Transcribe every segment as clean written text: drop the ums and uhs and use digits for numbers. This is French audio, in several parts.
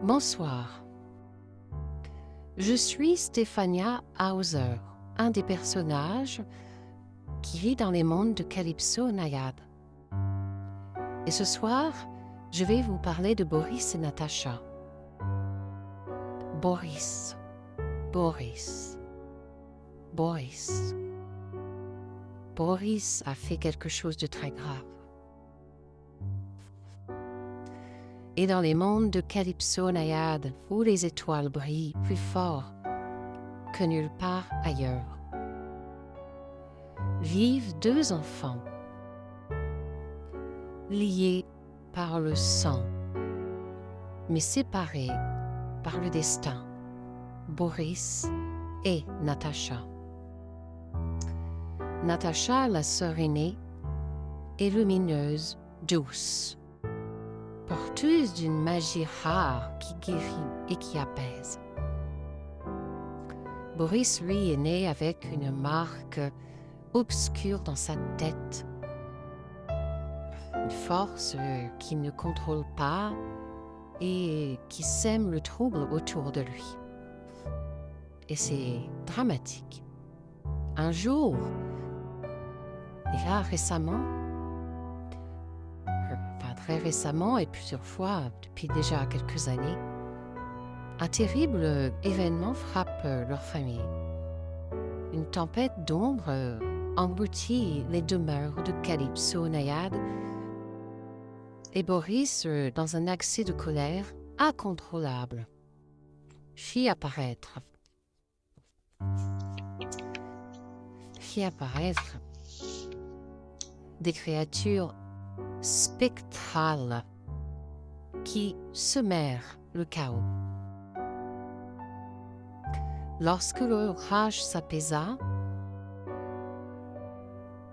Bonsoir. Je suis Stéphania Hauser, un des personnages qui vit dans les mondes de Calypso Naïade. Et ce soir, je vais vous parler de Boris et Natacha. Boris, Boris, Boris. Boris a fait quelque chose de très grave. Et dans les mondes de Calypso Naïade, où les étoiles brillent plus fort que nulle part ailleurs, vivent deux enfants, liés par le sang, mais séparés par le destin, Boris et Natacha. Natacha, la sœur aînée, est lumineuse, douce, porteuse d'une magie rare qui guérit et qui apaise. Boris, lui, est né avec une marque obscure dans sa tête, une force qu'il ne contrôle pas et qui sème le trouble autour de lui. Et c'est dramatique. Un jour, et là très récemment et plusieurs fois depuis déjà quelques années, un terrible événement frappe leur famille. Une tempête d'ombre engloutit les demeures de Calypso Naïade et Boris, dans un accès de colère incontrôlable, fit apparaître des créatures spectrales qui semèrent le chaos. Lorsque l'orage s'apaisa,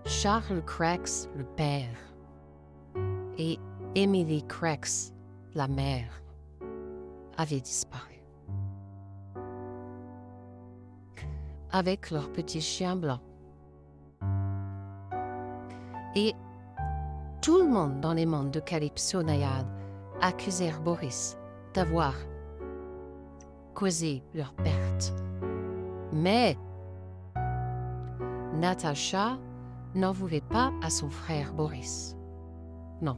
Charles Crex, le père, et Emily Crex, la mère, avaient disparu. Avec leur petit chien blanc. Et tout le monde dans les mondes de Calypso Naïade accusèrent Boris d'avoir causé leur perte. Mais Natacha n'en voulait pas à son frère Boris. Non.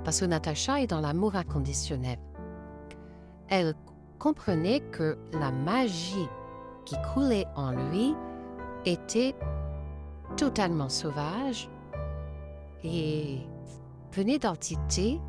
Parce que Natacha est dans l'amour inconditionnel. Elle comprenait que la magie qui coulait en lui était totalement sauvage et venait d'entités